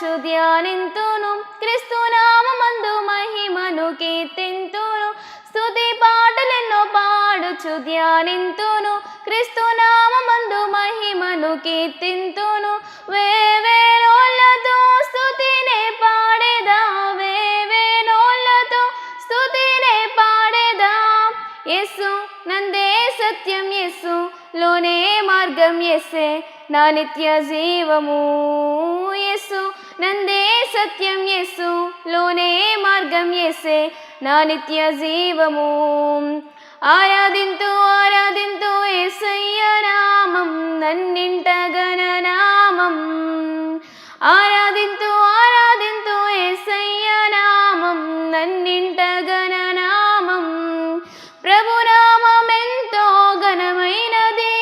పాడుచు ధ్యానింతును, క్రీస్తునామమందు మహిమను కీర్తింతును. స్తుతి పాటలెన్నో పాడుచు ధ్యానింతును, క్రీస్తునామమందు మహిమను కీర్తింతును. వేవేనోళ్ళతో స్తుతినే పాడేదా, వేవేనోళ్ళతో స్తుతినే పాడేదా. యేసు నందే సత్యం, యేసు లోనే మార్గం, యేసే నా నిత్య జీవము. యేసు నందే సత్యం, యేసు లోనే మార్గం, యేసే నా నిత్య జీవము. ఆరాధింతు ఆరాధింతు యేసయ్య నామం, నన్నింట గణనామం. ఆరాధింతు ఆరాధింతు యేసయ్య నామం, నన్నింట గణనామం. ప్రభునామం ఎంతో ఘనమైనది,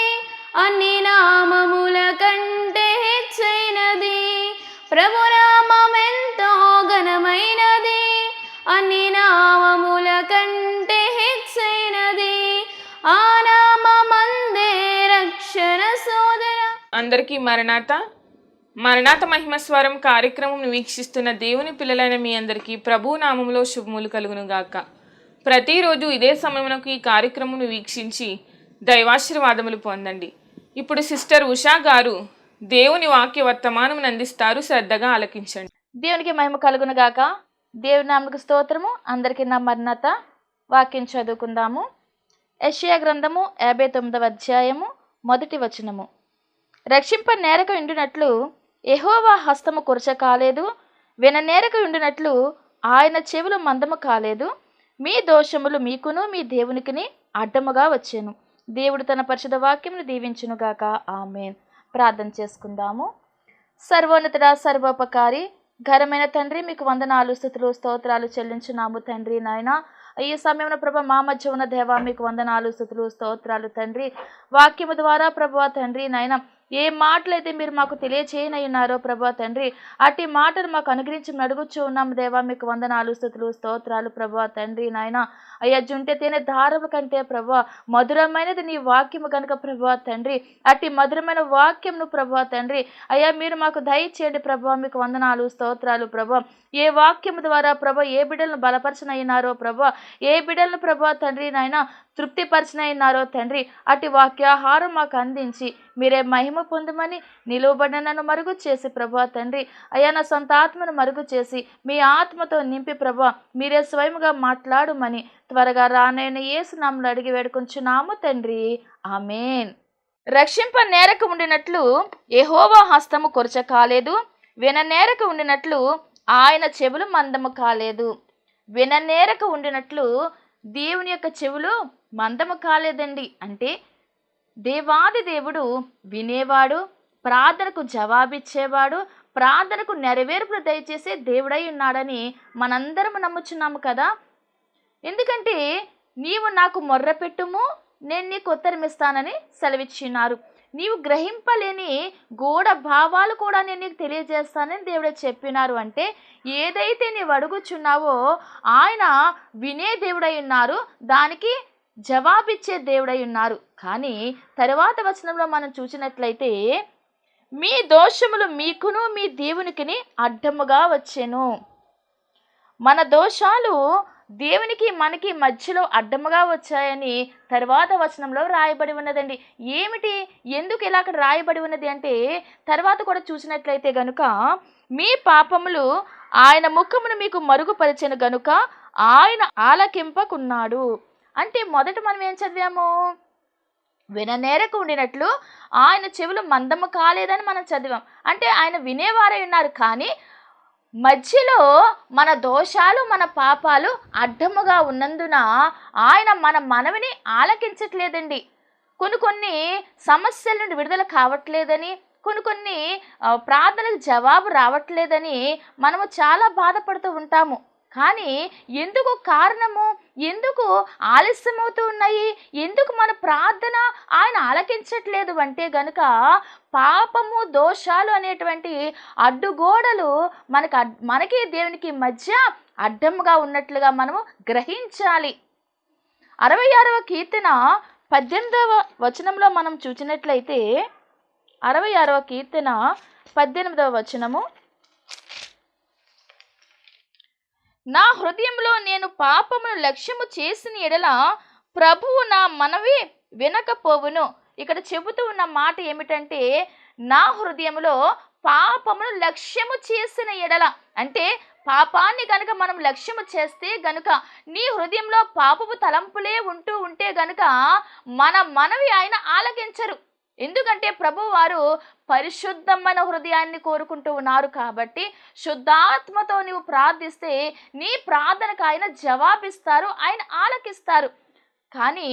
అన్ని నామముల కంటే హెచ్చైనది. ప్రభునామం ఎంతో ఘనమైనది, అన్ని నామముల కంటే హెచ్చైనది. ఆ నామమందే రక్షణ సోదర. అందరికీ మరణాత మహిమ స్వరం కార్యక్రమం వీక్షిస్తున్న దేవుని పిల్లలైన మీ అందరికీ ప్రభు నామములో శుభములు కలుగును గాక. ప్రతిరోజు ఇదే సమయమునకు ఈ కార్యక్రమం వీక్షించి దైవాశీర్వాదములు పొందండి. ఇప్పుడు సిస్టర్ ఉషా గారు దేవుని వాక్య వర్తమానం అందిస్తారు, శ్రద్ధగా ఆలకించండి. దేవునికి మహిమ కలుగును గాక. దేవుని నామముకు స్తోత్రము. అందరికీ నా మరణాత వాక్యం చదువుకుందాము. యెషయా గ్రంథము 59వ అధ్యాయము 1వ వచనము. రక్షింప నేరక ఉండినట్లు యెహోవా హస్తము కొరచ కాలేదు, విననేరక ఉండినట్లు ఆయన చెవులు మందము కాలేదు. మీ దోషములు మీకును మీ దేవునికిని అడ్డముగా వచ్చాను. దేవుడు తన పరిశుద్ధ వాక్యమును దీవించునుగాక. ఆమేన్. ప్రార్థన చేసుకుందాము. సర్వోన్నతుడా, సర్వోపకారి, ఘనమైన తండ్రి, మీకు వందనాలు, స్తుతులు, స్తోత్రాలు చెల్లించున్నాము తండ్రి. నాయన ఈ సమయంలో ప్రభు మా మధ్య ఉన్న దేవా, మీకు వందనాలు, స్తుతులు, స్తోత్రాలు తండ్రి. వాక్యము ద్వారా ప్రభువా తండ్రి నాయన ఏ మాటలైతే మీరు మాకు తెలియచేయనయ్యున్నారో ప్రభువా తండ్రి, అట్టి మాటలు మాకు అనుగ్రహించి అడుగుచూ ఉన్నాము దేవా. మీకు వందనాలు, స్తుతులు, స్తోత్రాలు ప్రభువా తండ్రి నాయన. అయ్యా, జుంటె తేనె దారముల కంటే ప్రభువా మధురమైనది నీ వాక్యము కనుక ప్రభువా తండ్రి, అట్టి మధురమైన వాక్యంను ప్రభువా తండ్రి అయ్యా మీరు మాకు దయచేయండి ప్రభువా. మీకు వందనాలు, స్తోత్రాలు ప్రభువా. ఏ వాక్యము ద్వారా ప్రభు ఏ బిడ్డలను బలపరచనయ్యున్నారో ప్రభువా, ఏ బిడ్డలను ప్రభువా తండ్రి నాయన తృప్తిపరచనయ్యున్నారో తండ్రి, అట్టి వాక్యాహారం మాకు అందించి మీరే మహిమ పొందమని నిలువబడిన నన్ను మరుగు చేసి ప్రభువా తండ్రి అయ్యా నా సొంత ఆత్మను మరుగు చేసి మీ ఆత్మతో నింపి ప్రభువా మీరే స్వయముగా మాట్లాడుమని త్వరగా రానైన యేసు నామములో అడిగి వేడుకొంచున్నాము తండ్రి. ఆమేన్. రక్షింప నేరక ఉండినట్లు యెహోవా హస్తము కొరచ కాలేదు, విననేరక ఉండినట్లు ఆయన చెవులు మందము కాలేదు. విననేరక ఉండినట్లు దేవుని యొక్క చెవులు మందము కాలేదండి. అంటే దేవాది దేవుడు వినేవాడు, ప్రార్థనకు జవాబిచ్చేవాడు, ప్రార్థనకు నెరవేర్పులు దయచేసే దేవుడై ఉన్నాడని మనందరము నమ్ముచున్నాము కదా. ఎందుకంటే నీవు నాకు మొర్రపెట్టుము, నేను నీకు ఉత్తరమిస్తానని సెలవిచ్చినారు. నీవు గ్రహింపలేని గూఢ భావాలు కూడా నేను నీకు తెలియజేస్తానని దేవుడే చెప్పినారు. అంటే ఏదైతే నీవు అడుగుచున్నావో ఆయన వినే దేవుడై ఉన్నారు, దానికి జవాబిచ్చే దేవుడై ఉన్నారు. కానీ తరువాత వచనంలో మనం చూసినట్లయితే మీ దోషములు మీకును మీ దేవునికిని అడ్డముగా వచ్చెను. మన దోషాలు దేవునికి మనకి మధ్యలో అడ్డముగా వచ్చాయని తర్వాత వచనంలో రాయబడి ఉన్నదండి. ఏమిటి, ఎందుకు ఇలా అక్కడ రాయబడి ఉన్నది అంటే తర్వాత కూడా చూసినట్లయితే గనుక మీ పాపములు ఆయన ముఖమును మీకు మరుగుపరిచెను గనుక ఆయన ఆలకింపకున్నాడు. అంటే మొదట మనం ఏం చదివాము, విననేరకు ఉండినట్లు ఆయన చెవులు మందము కాలేదని మనం చదివాం. అంటే ఆయన వినేవారై ఉన్నారు, కానీ మధ్యలో మన దోషాలు మన పాపాలు అడ్డముగా ఉన్నందున ఆయన మన మనవిని ఆలకించట్లేదండి. కొన్ని సమస్యల నుండి విడుదల కావట్లేదని, కొన్ని ప్రార్థనలకు జవాబు రావట్లేదని మనము చాలా బాధపడుతూ ఉంటాము. కానీ ఎందుకు కారణము, ఎందుకు ఆలస్యమవుతూ ఉన్నాయి, ఎందుకు మన ప్రార్థన ఆయన ఆలకించట్లేదు అంటే గనుక పాపము దోషాలు అనేటువంటి అడ్డుగోడలు మనకి దేవునికి మధ్య అడ్డముగా ఉన్నట్లుగా మనము గ్రహించాలి. 66వ కీర్తన 18వ వచనంలో మనం చూసినట్లయితే 66వ కీర్తన 18వ వచనము, నా హృదయంలో నేను పాపమును లక్ష్యము చేసిన ఎడల ప్రభువు నా మనవి వినకపోవును. ఇక్కడ చెబుతూ ఉన్న మాట ఏమిటంటే, నా హృదయంలో పాపమును లక్ష్యము చేసిన ఎడల, అంటే పాపాన్ని గనుక మనం లక్ష్యము చేస్తే గనుక, నీ హృదయంలో పాపపు తలంపులే ఉంటే గనుక మన మనవి ఆయన ఆలకించరు. ఎందుకంటే ప్రభు వారు పరిశుద్ధమైన హృదయాన్ని కోరుకుంటూ ఉన్నారు కాబట్టి, శుద్ధాత్మతో నీవు ప్రార్థిస్తే నీ ప్రార్థనకు ఆయన జవాబిస్తారు, ఆయన ఆలకిస్తారు. కానీ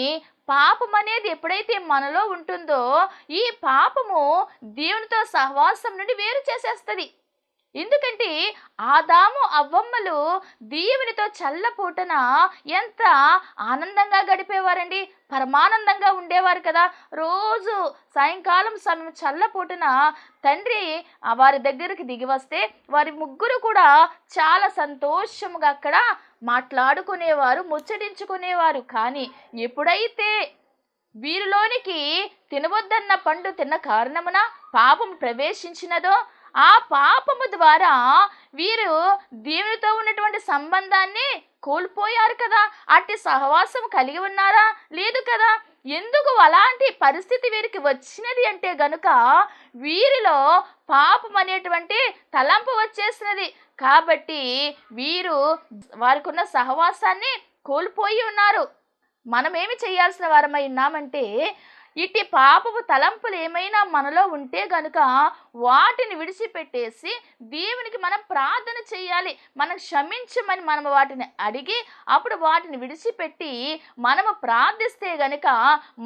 పాపం అనేది ఎప్పుడైతే మనలో ఉంటుందో, ఈ పాపము దేవునితో సహవాసం నుండి వేరు చేసేస్తుంది. ఎందుకంటే ఆదాము అవ్వమ్మలు దేవునితో చల్లపూటన ఎంత ఆనందంగా గడిపేవారండి, పరమానందంగా ఉండేవారు కదా. రోజు సాయంకాలం సమయం చల్లపూటన తండ్రి వారి దగ్గరికి దిగి వస్తే వారి ముగ్గురు కూడా చాలా సంతోషముగా అక్కడ మాట్లాడుకునేవారు, ముచ్చటించుకునేవారు. కానీ ఎప్పుడైతే వీరిలోనికి తినవద్దన్న పండు తిన్న కారణమున పాపం ప్రవేశించినదో, ఆ పాపము ద్వారా వీరు దేవునితో ఉన్నటువంటి సంబంధాన్ని కోల్పోయారు కదా. అట్టి సహవాసం కలిగి ఉన్నారా? లేదు కదా. ఎందుకు అలాంటి పరిస్థితి వీరికి వచ్చినది అంటే గనుక, వీరిలో పాపం అనేటువంటి తలంపు వచ్చేసినది. కాబట్టి వీరు వారికి ఉన్న సహవాసాన్ని కోల్పోయి ఉన్నారు. మనం ఏమి చేయాల్సిన వారమై ఉన్నామంటే, ఇట్టి పాపపు తలంపులు ఏమైనా మనలో ఉంటే గనుక వాటిని విడిచిపెట్టేసి దేవునికి మనం ప్రార్థన చేయాలి. మనం క్షమించమని మనం వాటిని అడిగి అప్పుడు వాటిని విడిచిపెట్టి మనము ప్రార్థిస్తే గనుక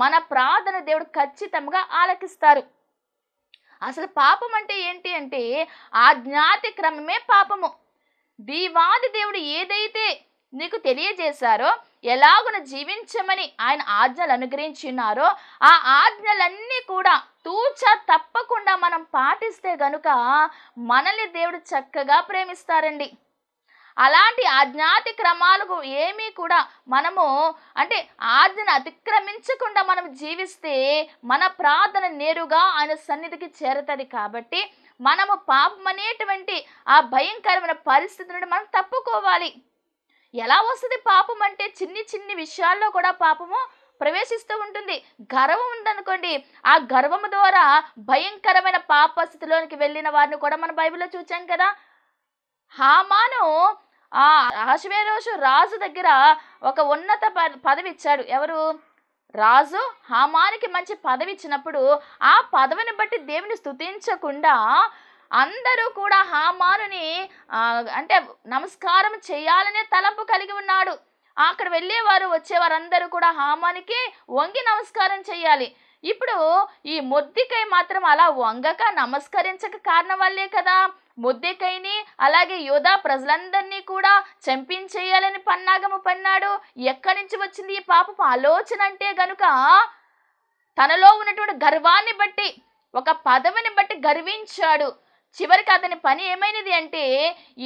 మన ప్రార్థన దేవుడు ఖచ్చితంగా ఆలకిస్తారు. అసలు పాపం అంటే ఏంటి అంటే, ఆజ్ఞాతి క్రమమే పాపము. దేవాది దేవుడు ఏదైతే నీకు తెలియజేశారో, ఎలాగున జీవించమని ఆయన ఆజ్ఞలు అనుగ్రహించున్నారో, ఆ ఆజ్ఞలన్నీ కూడా తూచ తప్పకుండా మనం పాటిస్తే గనుక మనల్ని దేవుడు చక్కగా ప్రేమిస్తారండి. అలాంటి ఆజ్ఞాతి క్రమాలకు ఏమీ కూడా మనము అంటే ఆజ్ఞను అతిక్రమించకుండా మనం జీవిస్తే మన ప్రార్థన నేరుగా ఆయన సన్నిధికి చేరుతుంది. కాబట్టి మనము పాపం అనేటువంటి ఆ భయంకరమైన పరిస్థితి నుండి మనం తప్పుకోవాలి. ఎలా వస్తుంది పాపం అంటే, చిన్ని విషయాల్లో కూడా పాపము ప్రవేశిస్తూ ఉంటుంది. గర్వం ఉందనుకోండి, ఆ గర్వము ద్వారా భయంకరమైన పాప స్థితిలోనికి వెళ్ళిన వారిని కూడా మన బైబిల్లో చూచాం కదా. హామాను అహష్వేరోషు రాజు దగ్గర ఒక ఉన్నత పదవి ఇచ్చాడు. ఎవరు? రాజు హామానికి మంచి పదవి ఇచ్చినప్పుడు ఆ పదవిని బట్టి దేవుని స్తుతించకుండా అందరూ కూడా హామానుని అంటే నమస్కారం చేయాలనే తలంపు కలిగి ఉన్నాడు. అక్కడ వెళ్ళేవారు వచ్చేవారు అందరూ కూడా హామానికి వంగి నమస్కారం చేయాలి. ఇప్పుడు ఈ మొర్దెకై మాత్రం అలా వంగక నమస్కరించక కారణం వల్లే కదా మొర్దెకైని అలాగే యూదా ప్రజలందరినీ కూడా చంపించేయాలని పన్నాగము పన్నాడు. ఎక్కడి నుంచి వచ్చింది ఈ పాపపు ఆలోచన అంటే గనుక, తనలో ఉన్నటువంటి గర్వాన్ని బట్టి, ఒక పదవిని బట్టి గర్వించాడు. చివరికి అతని పని ఏమైనది అంటే,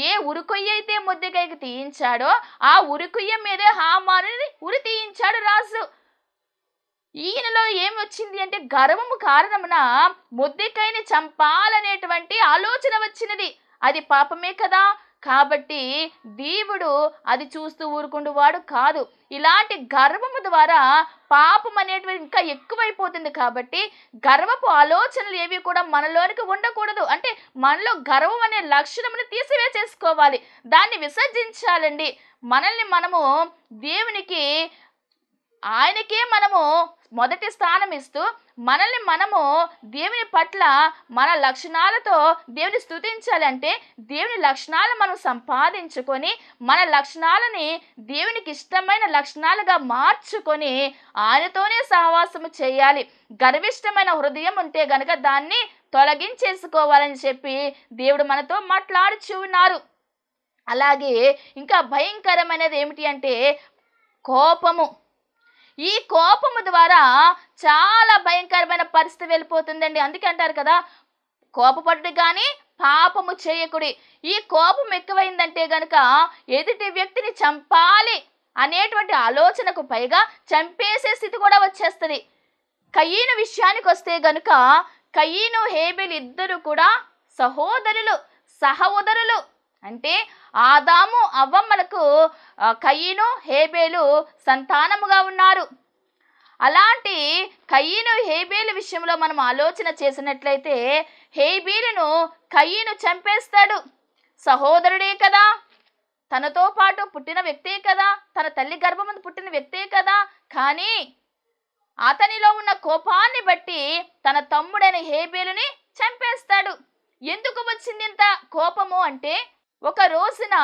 ఏ ఉరికొయ్య అయితే మొర్దెకైకి తీయించాడో ఆ ఉరికొయ్య మీదే హామానుని ఉరి తీయించాడు రాజు. ఈయనలో ఏమి వచ్చింది అంటే, గర్వము కారణమున మొర్దెకైని చంపాలనేటువంటి ఆలోచన వచ్చినది. అది పాపమే కదా. కాబట్టి దేవుడు అది చూస్తూ ఊరుకుండు వాడు కాదు. ఇలాంటి గర్వము ద్వారా పాపం అనేటువంటి ఇంకా ఎక్కువైపోతుంది. కాబట్టి గర్వపు ఆలోచనలు ఏవి కూడా మనలోనికి ఉండకూడదు. అంటే మనలో గర్వం అనే లక్షణమును తీసివేసేసుకోవాలి, దాన్ని విసర్జించాలండి. మనల్ని మనము దేవునికి, ఆయనకే మనము మొదటి స్థానం ఇస్తూ మనల్ని మనము దేవుని పట్ల మన లక్షణాలతో దేవుని స్తుతించాలంటే, దేవుని లక్షణాలు మనం సంపాదించుకొని మన లక్షణాలని దేవునికి ఇష్టమైన లక్షణాలుగా మార్చుకొని ఆయనతోనే సహవాసము చేయాలి. గర్విష్టమైన హృదయం ఉంటే గనక దాన్ని తొలగించేసుకోవాలని చెప్పి దేవుడు మనతో మాట్లాడుచూ ఉన్నారు. అలాగే ఇంకా భయంకరమైనది ఏమిటి అంటే కోపము. ఈ కోపము ద్వారా చాలా భయంకరమైన పరిస్థితి వెళ్ళిపోతుందండి. అందుకే అంటారు కదా, కోపపడు కానీ పాపము చేయకుడి. ఈ కోపం ఎక్కువైందంటే గనుక ఎదుటి వ్యక్తిని చంపాలి అనేటువంటి ఆలోచనకు పైగా చంపేసే స్థితి కూడా వచ్చేస్తుంది. కయీను విషయానికి వస్తే గనుక, కయీను హేబెలు ఇద్దరు కూడా సహోదరులు, సహోదరులు. అంటే ఆదాము అవ్వమ్మలకు కయీను హేబేలు సంతానముగా ఉన్నారు. అలాంటి కయీను హేబేలు విషయంలో మనం ఆలోచన చేసినట్లయితే హేబేలును కయీను చంపేస్తాడు. సహోదరుడే కదా, తనతో పాటు పుట్టిన వ్యక్తే కదా, తన తల్లి గర్భమందు పుట్టిన వ్యక్తే కదా, కానీ అతనిలో ఉన్న కోపాన్ని బట్టి తన తమ్ముడైన హేబేలుని చంపేస్తాడు. ఎందుకు వచ్చింది ఇంత కోపము అంటే, ఒక రోజున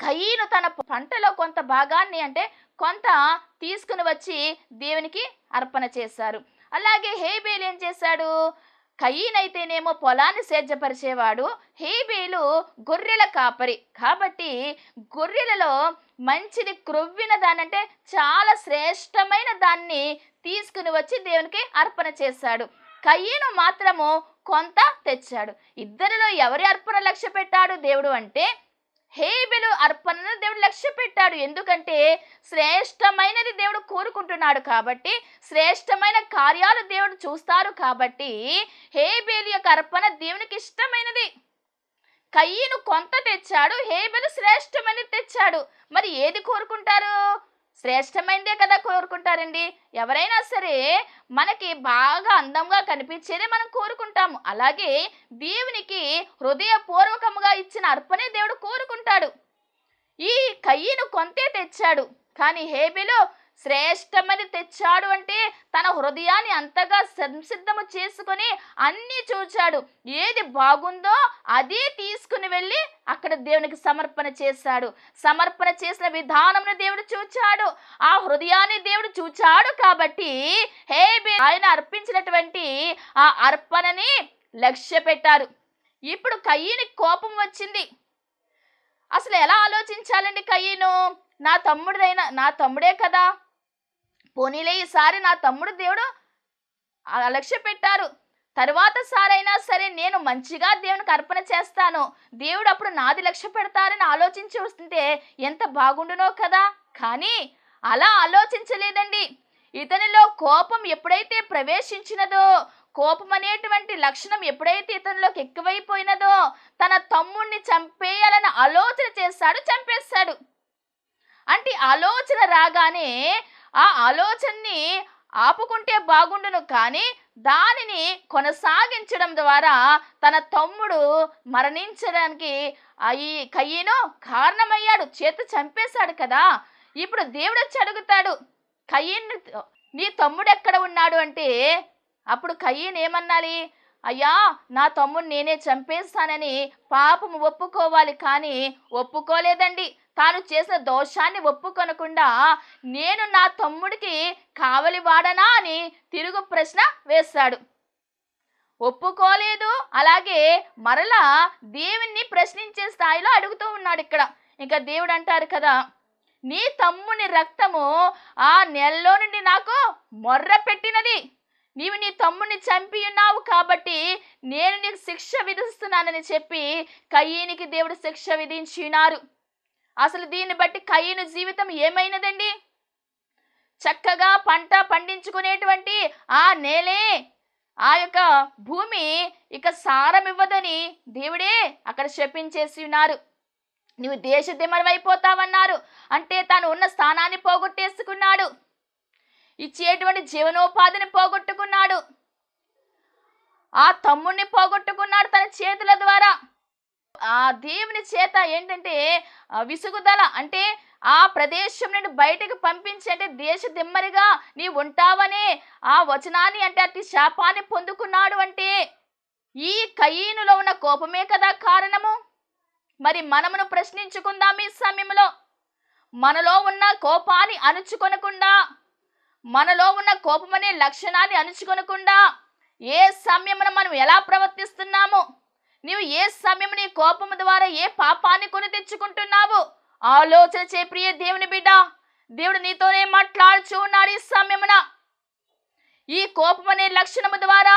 కయీను తన పంటలో కొంత భాగాన్ని అంటే కొంత తీసుకుని వచ్చి దేవునికి అర్పణ చేశారు. అలాగే హేబేలు ఏం చేశాడు, కయీనైతేనేమో పొలాన్ని సేద్యపరిచేవాడు, హేబేలు గొర్రెల కాపరి. కాబట్టి గొర్రెలలో మంచిది క్రొవ్విన దాన్ని అంటే చాలా శ్రేష్టమైన దాన్ని తీసుకుని వచ్చి దేవునికి అర్పణ చేశాడు. కయీను మాత్రము కొంత తెచ్చాడు. ఇద్దరిలో ఎవరి అర్పణ లక్ష్య పెట్టాడు దేవుడు అంటే హేబెలు అర్పణను దేవుడు లక్ష్య పెట్టాడు. ఎందుకంటే శ్రేష్టమైనది దేవుడు కోరుకుంటున్నాడు కాబట్టి, శ్రేష్టమైన కార్యాలు దేవుడు చూస్తారు కాబట్టి హేబెలు యొక్క అర్పణ దేవునికి ఇష్టమైనది. కయీను కొంత తెచ్చాడు, హేబెలు శ్రేష్టమైనది తెచ్చాడు. మరి ఏది కోరుకుంటారు? శ్రేష్టమైనదే కదా కోరుకుంటారండి. ఎవరైనా సరే మనకి బాగా అందంగా కనిపించేదే మనం కోరుకుంటాము. అలాగే దేవునికి హృదయపూర్వకముగా ఇచ్చిన అర్పణే దేవుడు కోరుకుంటాడు. ఈ కయీను కొంతే తెచ్చాడు, కానీ హేబెలు శ్రేష్టమని తెచ్చాడు. అంటే తన హృదయాన్ని అంతగా సంసిద్ధము చేసుకొని అన్నీ చూచాడు. ఏది బాగుందో అదే తీసుకుని వెళ్ళి అక్కడ దేవునికి సమర్పణ చేశాడు. సమర్పణ చేసిన విధానంను దేవుడు చూచాడు, ఆ హృదయాన్ని దేవుడు చూచాడు. కాబట్టి హేబెలు ఆయన అర్పించినటువంటి ఆ అర్పణని లక్ష్య పెట్టారు. ఇప్పుడు కయీనుకి కోపం వచ్చింది. అసలు ఎలా ఆలోచించాలండి? కయీను నా తమ్ముడే కదా, పోనీలే ఈసారి నా తమ్ముడు దేవుడు లక్ష్య పెట్టారు, తర్వాత సారైనా సరే నేను మంచిగా దేవునికి అర్పణ చేస్తాను, దేవుడు అప్పుడు నాది లక్ష్య పెడతారని ఆలోచించి వస్తుంటే ఎంత బాగుండునో కదా. కానీ అలా ఆలోచించలేదండి. ఇతనిలో కోపం ఎప్పుడైతే ప్రవేశించినదో, కోపం అనేటువంటి లక్షణం ఎప్పుడైతే ఇతనిలోకి ఎక్కువైపోయినదో, తన తమ్ముడిని చంపేయాలని ఆలోచన చేశాడు, చంపేశాడు. అంటే ఆలోచన రాగానే ఆ ఆలోచనని ఆపుకుంటే బాగుండును, కానీ దానిని కొనసాగించడం ద్వారా తన తమ్ముడు మరణించడానికి ఈ కయీను కారణమయ్యాడు. చేతి చంపేశాడు కదా. ఇప్పుడు దేవుడు వచ్చి అడుగుతాడు, కయీను నీ తమ్ముడు ఎక్కడ ఉన్నాడు అంటే, అప్పుడు కయీను ఏమన్నాలి? అయ్యా నా తమ్ముడు నేనే చంపేస్తానని పాపము ఒప్పుకోవాలి. కానీ ఒప్పుకోలేదండి. తాను చేసిన దోషాన్ని ఒప్పుకొనకుండా నేను నా తమ్ముడికి కావలి వాడనా అని తిరుగు ప్రశ్న వేశాడు. ఒప్పుకోలేదు. అలాగే మరలా దేవుణ్ణి ప్రశ్నించే స్థాయిలో అడుగుతూ ఉన్నాడు ఇక్కడ. ఇంకా దేవుడు అంటారు కదా, నీ తమ్ముని రక్తము ఆ నెలలో నుండి నాకు మొర్ర పెట్టినది, నీవు నీ తమ్ముడిని చంపి ఉన్నావు కాబట్టి నేను నీకు శిక్ష విధిస్తున్నానని చెప్పి కయీనుకి దేవుడు శిక్ష విధించినారు. అసలు దీన్ని బట్టి కయీను జీవితం ఏమైనదండి? చక్కగా పంట పండించుకునేటువంటి ఆ నేలే, ఆ యొక్క భూమి ఇక సారం ఇవ్వదని దేవుడే అక్కడ శపించేసి ఉన్నారు. నువ్వు దేశదిమ్మరమైపోతావన్నారు. అంటే తాను ఉన్న స్థానాన్ని పోగొట్టేసుకున్నాడు, ఇచ్చేటువంటి జీవనోపాధిని పోగొట్టుకున్నాడు, ఆ తమ్ముడిని పోగొట్టుకున్నాడు తన చేతుల ద్వారా. ఆ దేవుని చేత ఏంటంటే విసుగుదల, అంటే ఆ ప్రదేశం నుండి బయటకు పంపించి, అంటే దేశ దిమ్మరిగా నీ ఉంటావనే ఆ వచనాన్ని అంటే అతి శాపాన్ని పొందుకున్నాడు. అంటే ఈ కయీనులో ఉన్న కోపమే కదా కారణము. మరి మనమును ప్రశ్నించుకుందాం ఈ సమయంలో. మనలో ఉన్న కోపాన్ని అణుచుకొనకుండా, మనలో ఉన్న కోపమనే లక్షణాన్ని అణుచుకొనకుండా ఏ సమయమున మనం ఎలా ప్రవర్తిస్తున్నాము, నీవు ఏ సమయం నీ కోపము ద్వారా ఏ పాపాన్ని కొని తెచ్చుకుంటున్నావు ఆలోచన చే ప్రియ దేవుని బిడ్డ. దేవుడు నీతోనే మాట్లాడుచూ ఉన్నాడు ఈ సమయమున. ఈ కోపం అనే లక్షణము ద్వారా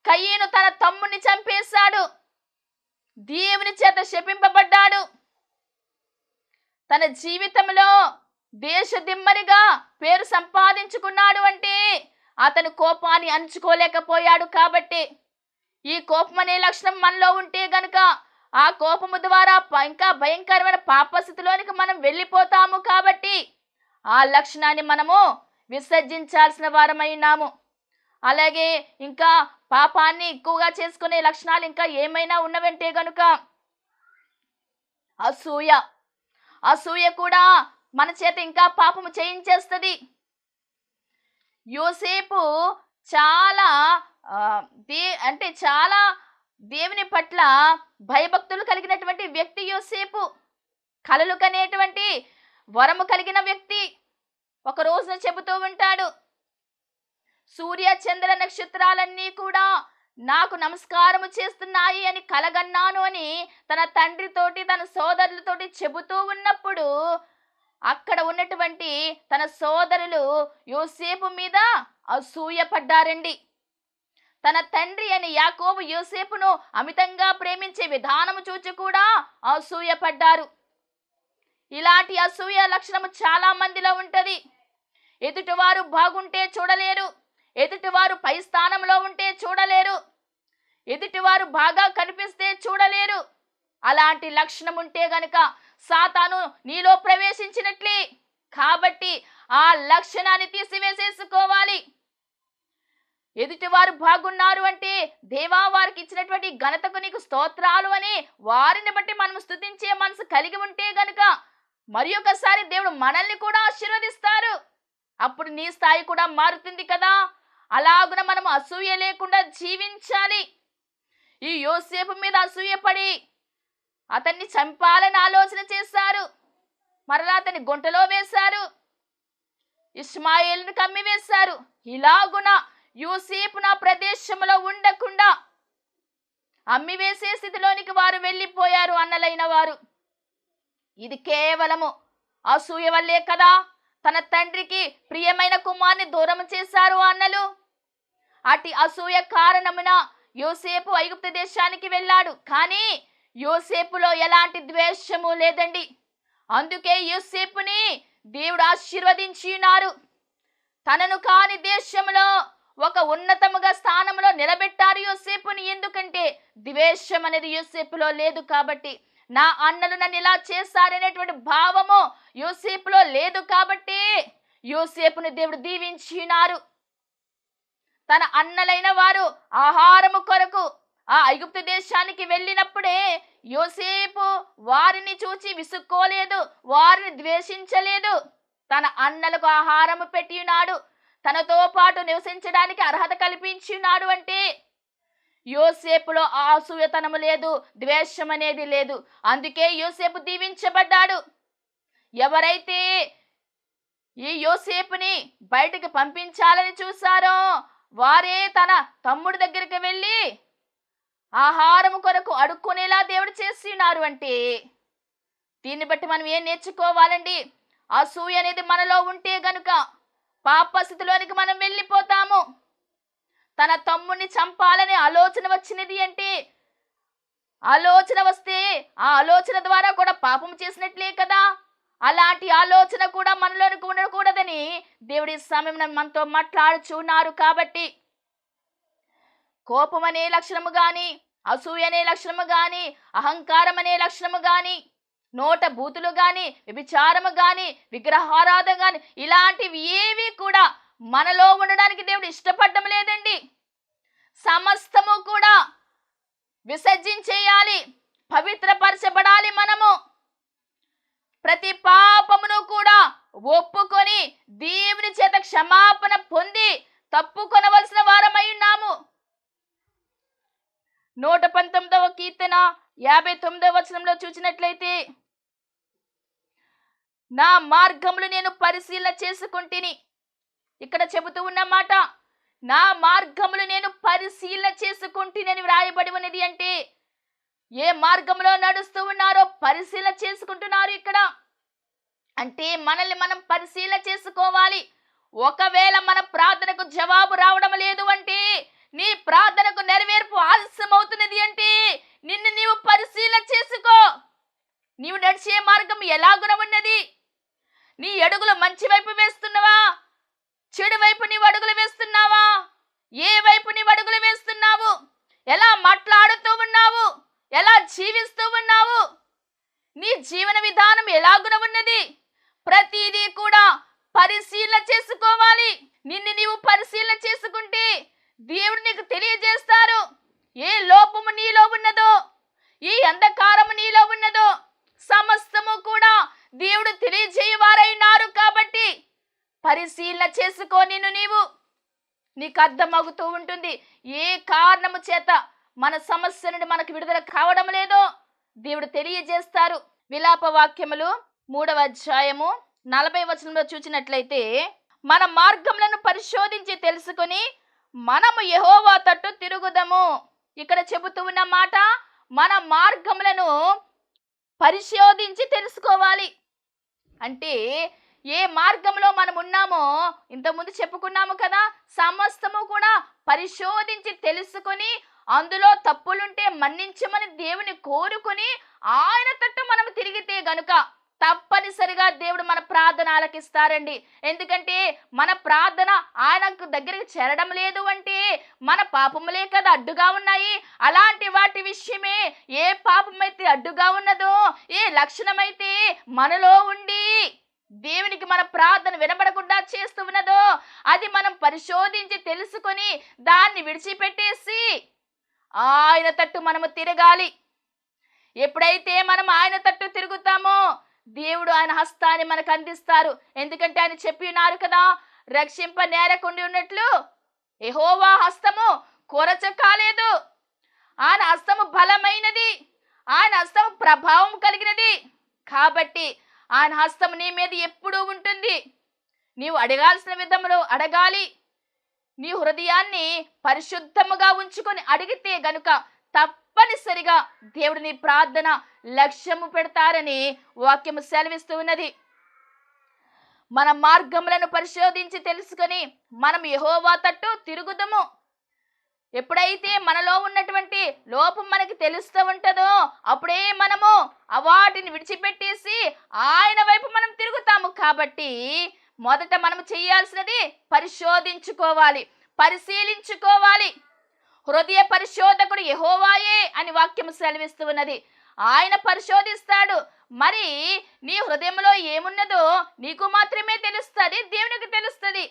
కయీను తన తమ్ముడిని చంపేశాడు, దేవుని చేత శపింపబడ్డాడు. తన జీవితంలో దేశ దిమ్మరిగా పేరు సంపాదించుకున్నాడు. అంటే అతను కోపాన్ని అణుచుకోలేకపోయాడు. కాబట్టి ఈ కోపం అనే లక్షణం మనలో ఉంటే గనుక ఆ కోపము ద్వారా ఇంకా భయంకరమైన పాపస్థితిలోనికి మనం వెళ్ళిపోతాము. కాబట్టి ఆ లక్షణాన్ని మనము విసర్జించాల్సిన వారమై ఉన్నాము. అలాగే ఇంకా పాపాన్ని ఎక్కువగా చేసుకునే లక్షణాలు ఇంకా ఏమైనా ఉన్నవంటే గనుక అసూయ కూడా మన చేత ఇంకా పాపము చేయించేస్తుంది. యోసేపు చాలా చాలా దేవుని పట్ల భయభక్తులు కలిగినటువంటి వ్యక్తి యోసేపు. కలలు కనేటువంటి వరము కలిగిన వ్యక్తి. ఒక రోజున చెబుతూ ఉంటాడు, సూర్య చంద్ర నక్షత్రాలన్నీ కూడా నాకు నమస్కారము చేస్తున్నాయి అని కలగన్నాను అని తన తండ్రితోటి తన సోదరులతోటి చెబుతూ ఉన్నప్పుడు అక్కడ ఉన్నటువంటి తన సోదరులు యోసేపు మీద అసూయపడ్డారండి. తన తండ్రి అని యాకోబు యోసేపును అమితంగా ప్రేమించే విధానము చూచి కూడా అసూయపడ్డారు. ఇలాంటి అసూయ లక్షణము చాలా మందిలో ఉంటది. ఎదుటివారు బాగుంటే చూడలేరు, ఎదుటివారు పై స్థానంలో ఉంటే చూడలేరు, ఎదుటివారు బాగా కనిపిస్తే చూడలేరు. అలాంటి లక్షణం ఉంటే గనుక సాతాను నీలో ప్రవేశించినట్లే. కాబట్టి ఆ లక్షణాన్ని తీసివేసేసుకోవాలి. ఎదుటివారు బాగున్నారు అంటే దేవా వారికి ఇచ్చినటువంటి ఘనతకు నీకు స్తోత్రాలు అని వారిని బట్టి మనం స్తుతించే మనసు కలిగి ఉంటే గనుక మరి ఒకసారి దేవుడు మనల్ని కూడా ఆశీర్వదిస్తారు. అప్పుడు నీ స్థాయి కూడా మారుతుంది కదా. అలాగున మనం అసూయ లేకుండా జీవించాలి. ఈ యోసేపు మీద అసూయపడి అతన్ని చంపాలని ఆలోచన చేశారు. మరలా అతన్ని గుంటలో వేశారు, ఇష్మాయేలును కమ్మి వేశారు. ఇలాగున యోసేపు నా ప్రదేశంలో ఉండకుండా అమ్మివేసే స్థితిలోనికి వారు వెళ్ళిపోయారు అన్నలైన వారు. ఇది కేవలము అసూయ వల్లే కదా తన తండ్రికి ప్రియమైన కుమార్ని దూరం చేశారు అన్నలు. అటు అసూయ కారణమున యోసేపు ఐగుప్తు దేశానికి వెళ్ళాడు. కానీ యోసేపులో ఎలాంటి ద్వేషము లేదండి. అందుకే యోసేపుని దేవుడు ఆశీర్వదించి ఉన్నారు. తనను కాని దేశంలో ఒక ఉన్నతముగా స్థానంలో నిలబెట్టారు యోసేపుని. ఎందుకంటే ద్వేషం అనేది యోసేపులో లేదు కాబట్టి. నా అన్నలు నన్ను ఇలా చేశారనేటువంటి భావము యోసేపులో లేదు కాబట్టి యోసేపుని దేవుడు దీవించినారు. తన అన్నలైన వారు ఆహారము కొరకు ఆ ఐగుప్తు దేశానికి వెళ్ళినప్పుడే యోసేపు వారిని చూచి విసుక్కోలేదు, వారిని ద్వేషించలేదు. తన అన్నలకు ఆహారము పెట్టి ఉన్నాడు, తనతో పాటు నివసించడానికి అర్హత కల్పించున్నాడు. అంటే యోసేపులో అసూయతనము లేదు, ద్వేషం అనేది లేదు. అందుకే యోసేపు దీవించబడ్డాడు. ఎవరైతే ఈ యోసేపుని బయటికి పంపించాలని చూశారో వారే తన తమ్ముడి దగ్గరికి వెళ్ళి ఆహారము కొరకు అడుక్కునేలా దేవుడు చేస్తున్నారు. అంటే దీన్ని బట్టి మనం ఏం నేర్చుకోవాలండి? అసూయ అనేది మనలో ఉంటే గనుక పాప స్థితిలోనికి మనం వెళ్ళిపోతాము. తన తమ్ముడిని చంపాలనే ఆలోచన వచ్చినది అంటే ఆలోచన వస్తే ఆ ఆలోచన ద్వారా కూడా పాపం చేసినట్లే కదా. అలాంటి ఆలోచన కూడా మనలోనికి ఉండకూడదని దేవుడి సమయం మనతో మాట్లాడుచున్నారు. కాబట్టి కోపం అనే లక్షణము గాని, అసూయ అనే లక్షణము గాని, అహంకారం అనే లక్షణము గాని, నోట బూతులు గాని, వ్యభిచారము గాని, విగ్రహారాధన గాని ఇలాంటివి ఏవి కూడా మనలో ఉండడానికి దేవుడు ఇష్టపడడం లేదండి. సమస్తము కూడా విసర్జించేయాలి, పవిత్రపరచబడాలి. మనము ప్రతి పాపమును కూడా ఒప్పుకొని దేవుని చేత క్షమాపణ పొంది తప్పుకొనవలసిన వారమై ఉన్నాము. 119వ కీర్తన 59వ వచనంలో చూసినట్లయితే, నా మార్గములు నేను పరిశీలన చేసుకుంటుని. ఇక్కడ చెబుతూ ఉన్నమాట, నా మార్గములు నేను పరిశీలన చేసుకుంటుని వ్రాయబడి ఉన్నది. అంటే ఏ మార్గంలో నడుస్తూ ఉన్నారో పరిశీలన చేసుకుంటున్నారు ఇక్కడ. అంటే మనల్ని మనం పరిశీలన చేసుకోవాలి. ఒకవేళ మన ప్రార్థనకు జవాబు రావడం లేదు అంటే, నీ ప్రార్థనకు నెరవేర్పు ఆలస్యం అవుతున్నది అంటే నిన్ను నీవు పరిశీలన చేసుకో. నీవు నడిచే మార్గం ఎలాగున ఉన్నది? నీ అడుగులు మంచి వైపు వేస్తున్నావా, చెడు వైపు నీవు అడుగులు వేస్తున్నావా? ఏ వైపు నీవు అడుగులు వేస్తున్నావు? ఎలా మాట్లాడుతూ ఉన్నావు? ఎలా జీవిస్తూ జీవన విధానం ఎలాగున ఉన్నది? ప్రతిదీ కూడా పరిశీలన చేసుకోవాలి. నిన్ను నీవు పరిశీలన చేసుకుంటే దేవుడు నీకు తెలియజేస్తారు. ఏ లోపము నీలో ఉన్నదో, ఏ అంధకారము నీలో ఉన్నదో సమస్తము కూడా దేవుడు తెలియజేయవారైనారు. కాబట్టి పరిశీలన చేసుకో. నీకు అర్థమవుతూ ఉంటుంది ఏ కారణము చేత మన సమస్య నుండి మనకు విడుదల కావడం లేదో దేవుడు తెలియజేస్తారు. విలాప వాక్యములు 3వ అధ్యాయము 40వ వచనంలో చూసినట్లయితే, మన మార్గములను పరిశోధించి తెలుసుకొని మనము యెహోవా తట్టు తిరుగుదము. ఇక్కడ చెబుతూ ఉన్న మాట, మన మార్గములను పరిశోధించి తెలుసుకోవాలి. అంటే ఏ మార్గంలో మనం ఉన్నామో ఇంతకుముందు చెప్పుకున్నాము కదా, సమస్తము కూడా పరిశోధించి తెలుసుకొని అందులో తప్పులుంటే మన్నించమని దేవుని కోరుకొని ఆయన తట్టు మనం తిరిగితే గనుక తప్పనిసరిగా దేవుడు మన ప్రార్థన ఆలకిస్తారండి. ఎందుకంటే మన ప్రార్థన ఆయనకు దగ్గరికి చేరడం లేదు అంటే మన పాపములే కదా అడ్డుగా ఉన్నాయి. అలాంటి వాటి విషయమే, ఏ పాపమైతే అడ్డుగా ఉన్నదో, ఏ లక్షణమైతే మనలో ఉండి దేవునికి మన ప్రార్థన వినబడకుండా చేస్తూ ఉన్నదో అది మనం పరిశోధించి తెలుసుకొని దాన్ని విడిచిపెట్టేసి ఆయన తట్టు మనము తిరగాలి. ఎప్పుడైతే మనం ఆయన తట్టు తిరుగుతామో దేవుడు ఆయన హస్తాన్ని మనకు అందిస్తారు. ఎందుకంటే ఆయన చెప్పి ఉన్నారు కదా, రక్షింప నేరకుండి ఉన్నట్లు యెహోవా హస్తము కొరచ కాలేదు. ఆయన హస్తము బలమైనది, ఆయన హస్తము ప్రభావం కలిగినది. కాబట్టి ఆయన హస్తం నీ మీద ఎప్పుడూ ఉంటుంది. నీవు అడగాల్సిన విధంలో అడగాలి. నీ హృదయాన్ని పరిశుద్ధముగా ఉంచుకొని అడిగితే గనుక తప్పనిసరిగా దేవుడు నీ ప్రార్థన లక్ష్యము పెడతారని వాక్యము సెలవిస్తూ ఉన్నది. మన మార్గములను పరిశోధించి తెలుసుకొని మనం యెహోవా తట్టు తిరుగుదము. ఎప్పుడైతే మనలో ఉన్నటువంటి లోపం మనకి తెలుస్తూ ఉంటుందో అప్పుడే మనము వాటిని విడిచిపెట్టేసి ఆయన వైపు మనం తిరుగుతాము. కాబట్టి మొదట మనం చేయాల్సినది పరిశోధించుకోవాలి, పరిశీలించుకోవాలి. హృదయ పరిశోధకుడు యెహోవాయే అని వాక్యము సెలవిస్తూ ఉన్నది. ఆయన పరిశోధిస్తాడు. మరి నీ హృదయంలో ఏమున్నదో నీకు మాత్రమే తెలుస్తుంది, దేవునికి తెలుస్తుంది.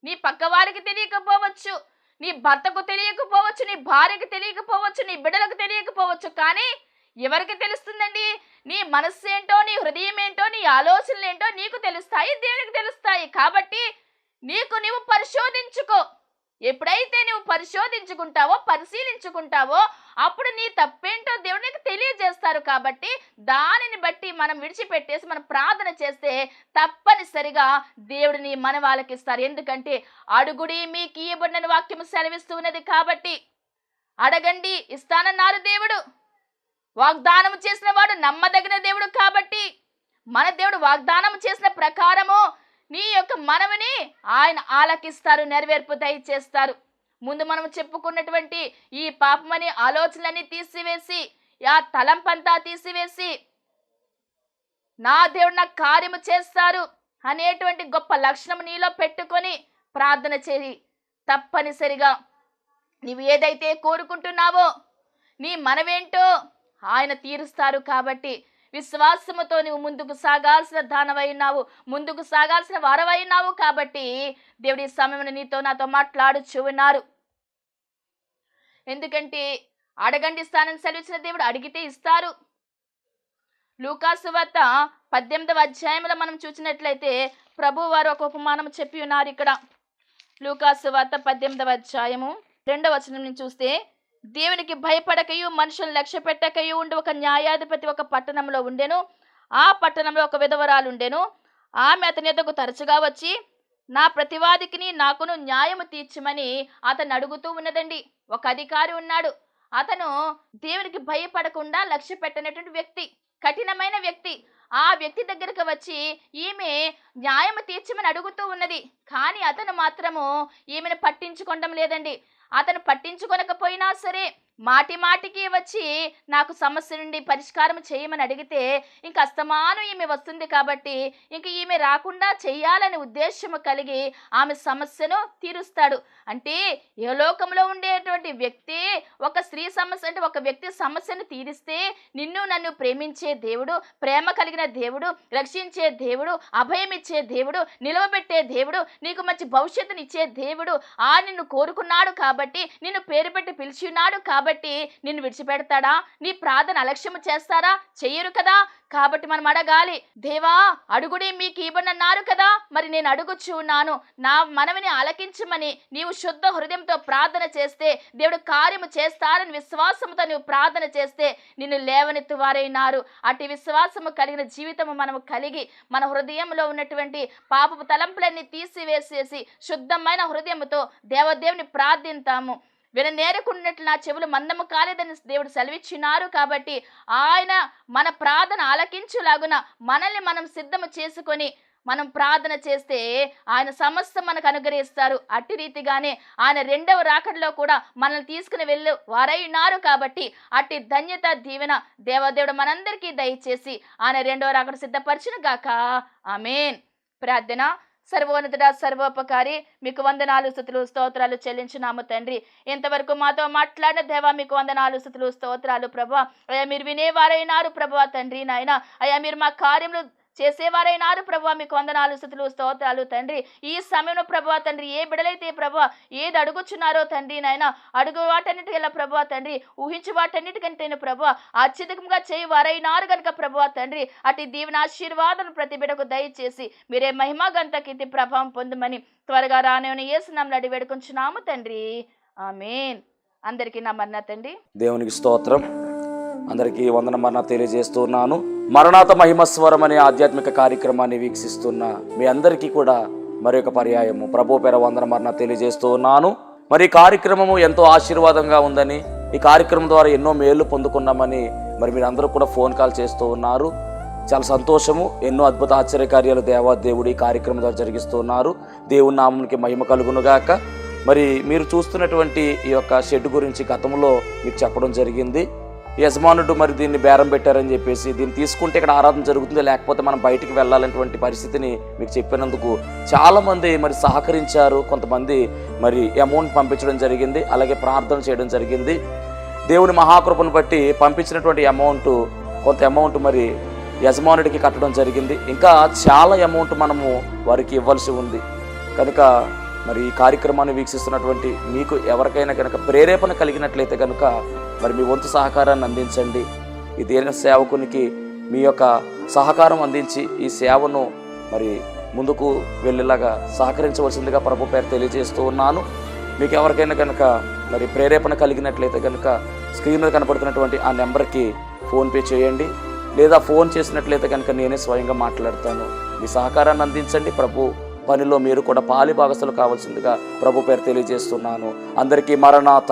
నీ పక్క వారికి తెలియకపోవచ్చు, నీ భర్తకు తెలియకపోవచ్చు, నీ భార్యకు తెలియకపోవచ్చు, నీ బిడ్డలకు తెలియకపోవచ్చు. కానీ ఎవరికి తెలుస్తుందండి? నీ మనస్సు ఏంటో, నీ హృదయం ఏంటో, నీ ఆలోచనలు ఏంటో నీకు తెలుస్తాయి, దేవునికి తెలుస్తాయి. కాబట్టి నీవు పరిశోధించుకో. ఎప్పుడైతే నువ్వు పరిశోధించుకుంటావో, పరిశీలించుకుంటావో అప్పుడు నీ తప్పేంటో దేవుడు నీకు తెలియజేస్తారు. కాబట్టి దానిని బట్టి మనం విడిచిపెట్టేసి మనం ప్రార్థన చేస్తే తప్పనిసరిగా దేవుడిని మన వాళ్ళకి ఇస్తారు. ఎందుకంటే అడుగుడి మీకు ఇయ్యబడిన వాక్యము సెలవిస్తూ ఉన్నది. కాబట్టి అడగండి ఇస్తానన్నారు దేవుడు. వాగ్దానం చేసిన వాడు నమ్మదగిన దేవుడు. కాబట్టి మన దేవుడు వాగ్దానం చేసిన ప్రకారము నీ యొక్క మనవిని ఆయన ఆలకిస్తారు, నెరవేర్పు దయచేస్తారు. ముందు మనం చెప్పుకున్నటువంటి ఈ పాపమని ఆలోచనలన్నీ తీసివేసి, ఆ తలంపంతా తీసివేసి నా దేవుడు నాకు కార్యము చేస్తారు అనేటువంటి గొప్ప లక్షణం నీలో పెట్టుకొని ప్రార్థన చేయి. తప్పనిసరిగా నీవు ఏదైతే కోరుకుంటున్నావో నీ మనవేంటో ఆయన తీరుస్తారు. కాబట్టి విశ్వాసముతో నువ్వు ముందుకు సాగాల్సిన దానవైనావు, ముందుకు సాగాల్సిన వారవైనావు. కాబట్టి దేవుడి సమయం నీతో నాతో మాట్లాడుచు ఉన్నారు. ఎందుకంటే అడగండి స్థానం సెలవిచ్చిన దేవుడు అడిగితే ఇస్తారు. లూకాసు వార్త 18వ అధ్యాయంలో మనం చూసినట్లయితే ప్రభు వారు ఒక ఉపమానం చెప్పి ఉన్నారు. ఇక్కడ లూకాసు వార్త 18వ అధ్యాయము 2వ వచనం నుంచి చూస్తే, దేవునికి భయపడకయు మనుషులను లక్ష్య పెట్టకయు ఉండి ఒక న్యాయాధిపతి ఒక పట్టణంలో ఉండెను. ఆ పట్టణంలో ఒక విధవరాలు ఉండెను. ఆమె అతని యొద్దకు తరచుగా వచ్చి నా ప్రతివాదికిని నాకును న్యాయము తీర్చమని అతను అడుగుతూ ఉన్నదండి. ఒక అధికారి ఉన్నాడు. అతను దేవునికి భయపడకుండా లక్ష్య పెట్టినటువంటి వ్యక్తి, కఠినమైన వ్యక్తి. ఆ వ్యక్తి దగ్గరకు వచ్చి ఈమె న్యాయము తీర్చమని అడుగుతూ ఉన్నది. కానీ అతను మాత్రము ఈమెను పట్టించుకోవడం లేదండి. అతను పట్టించుకొనకపోయినా సరే మాటి మాటికి వచ్చి నాకు సమస్య నుండి పరిష్కారం చేయమని అడిగితే ఇంక అస్తమానం ఈమె వస్తుంది కాబట్టి ఇంక ఈమె రాకుండా చెయ్యాలనే ఉద్దేశము కలిగి ఆమె సమస్యను తీరుస్తాడు. అంటే ఏ లోకంలో ఉండేటువంటి వ్యక్తి ఒక స్త్రీ సమస్య అంటే ఒక వ్యక్తి సమస్యను తీరిస్తే నిన్ను నన్ను ప్రేమించే దేవుడు, ప్రేమ కలిగిన దేవుడు, రక్షించే దేవుడు, అభయం ఇచ్చే దేవుడు, నిలవబెట్టే దేవుడు, నీకు మంచి భవిష్యత్తునిచ్చే దేవుడు నిన్ను కోరుకున్నాడు కాబట్టి, నిన్ను పేరు పెట్టి పిలిచి ఉన్నాడు కాబట్టి నిన్ను విడిచిపెడతాడా? నీ ప్రార్థన అలక్ష్యము చేస్తారా? చెయ్యరు కదా. కాబట్టి మనం అడగాలి, దేవా అడుగుడి మీకు ఇవ్వనన్నారు కదా, మరి నేను అడుగుచు ఉన్నాను, నా మనవిని ఆలకించమని నీవు శుద్ధ హృదయంతో ప్రార్థన చేస్తే దేవుడు కార్యము చేస్తారని విశ్వాసముతో నీవు ప్రార్థన చేస్తే నిన్ను లేవనెత్తు వారైనారు. అటు విశ్వాసము కలిగిన జీవితము మనము కలిగి మన హృదయంలో ఉన్నటువంటి పాపపు తలంపులన్నీ తీసివేసేసి శుద్ధమైన హృదయముతో దేవదేవుని ప్రార్థింతాము. విననేరకున్నట్లు నా చెవులు మందము కాలేదని దేవుడు సెలవిచ్చినారు కాబట్టి ఆయన మన ప్రార్థన ఆలకించులాగున మనల్ని మనం సిద్ధము చేసుకొని మనం ప్రార్థన చేస్తే ఆయన సమస్తం మనకు అనుగ్రహిస్తారు. అట్టి రీతిగానే ఆయన రెండవ రాకడలో కూడా మనల్ని తీసుకుని వెళ్ళి వారైనారు కాబట్టి అట్టి ధన్యత దీవెన దేవదేవుడు మనందరికీ దయచేసి ఆయన రెండవ రాకడ సిద్ధపరచును గాక. ఆమేన్. ప్రార్థన. సర్వోన్నతుడా, సర్వోపకారి, మీకు వందనాలు స్తుతులు స్తోత్రాలు చెల్లించున్నాము తండ్రి. ఇంతవరకు మాతో మాట్లాడిన దేవా మీకు వందనాలు స్తుతులు స్తోత్రాలు ప్రభువా. అయ్యా మీరు వినేవారైనారు ప్రభువా తండ్రి నాయన. అయ్యా మీరు మా కార్యములు చేసేవారైనారు ప్రభువా, మీకు వందనాలు స్తుతులు స్తోత్రాలు తండ్రి. ఈ సమయంలో ప్రభువా తండ్రి ఏ బిడలైతే ప్రభువా ఏది అడుగుచున్నారో తండ్రి నాయన, అడుగు వాటన్నిటికెళ్ళ ప్రభువా తండ్రి, ఊహించు వాటన్నిటికంటేను ప్రభువా అత్యధికంగా చేయి వారైనారు కనుక ప్రభువా తండ్రి అటు దీవెన ఆశీర్వాదం ప్రతి బిడకు దయచేసి మీరే మహిమ ఘనత కీర్తి ప్రభావం పొందుమని త్వరగా రానని యేసు నామమున అడిగి వేడుకొంచున్నాము తండ్రి. ఆమేన్. అందరికీ నా మరణ తండ్రి. దేవునికి స్తోత్రం. అందరికీ వందన మరణ తెలియజేస్తున్నాను. మరణాత మహిమస్వరం అనే ఆధ్యాత్మిక కార్యక్రమాన్ని వీక్షిస్తున్న మీ అందరికీ కూడా మరొక పర్యాయము ప్రభు పేర వందన మరణ తెలియజేస్తూ ఉన్నాను. మరి ఈ కార్యక్రమము ఎంతో ఆశీర్వాదంగా ఉందని, ఈ కార్యక్రమం ద్వారా ఎన్నో మేలు పొందుకున్నామని మరి మీరు అందరూ కూడా ఫోన్ కాల్ చేస్తూ ఉన్నారు. చాలా సంతోషము. ఎన్నో అద్భుత ఆశ్చర్యకార్యాలు దేవాదేవుడు ఈ కార్యక్రమం ద్వారా జరిగిస్తూ ఉన్నారు. దేవుని నామమునికి మహిమ కలుగునుగాక. మరి మీరు చూస్తున్నటువంటి ఈ యొక్క షెడ్ గురించి గతంలో మీకు చెప్పడం జరిగింది. యజమానుడు మరి దీన్ని బేరం పెట్టారని చెప్పేసి దీన్ని తీసుకుంటే ఇక్కడ ఆరాధన జరుగుతుంది, లేకపోతే మనం బయటికి వెళ్ళాలనేటువంటి పరిస్థితిని మీకు చెప్పినందుకు చాలామంది మరి సహకరించారు. కొంతమంది మరి అమౌంట్ పంపించడం జరిగింది, అలాగే ప్రార్థన చేయడం జరిగింది. దేవుని మహాకృపను బట్టి పంపించినటువంటి కొంత అమౌంట్ మరి యజమానుడికి కట్టడం జరిగింది. ఇంకా చాలా అమౌంట్ మనము వారికి ఇవ్వాల్సి ఉంది. కనుక మరి ఈ కార్యక్రమాన్ని వీక్షిస్తున్నటువంటి మీకు ఎవరికైనా కనుక ప్రేరేపణ కలిగినట్లయితే కనుక మరి మీ వంతు సహకారాన్ని అందించండి. ఈ దీన సేవకునికి మీ యొక్క సహకారం అందించి ఈ సేవను మరి ముందుకు వెళ్ళేలాగా సహకరించవలసిందిగా ప్రభు పేరు తెలియజేస్తూ ఉన్నాను. మీకు ఎవరికైనా కనుక మరి ప్రేరేపణ కలిగినట్లయితే కనుక స్క్రీన్ మీద కనపడుతున్నటువంటి ఆ నెంబర్కి ఫోన్పే చేయండి, లేదా ఫోన్ చేసినట్లయితే కనుక నేనే స్వయంగా మాట్లాడతాను. మీ సహకారాన్ని అందించండి. ప్రభు పనిలో మీరు కూడా పాలి భాగస్తులు కావాల్సిందిగా ప్రభు పేరు తెలియజేస్తున్నాను. అందరికీ మరణాత.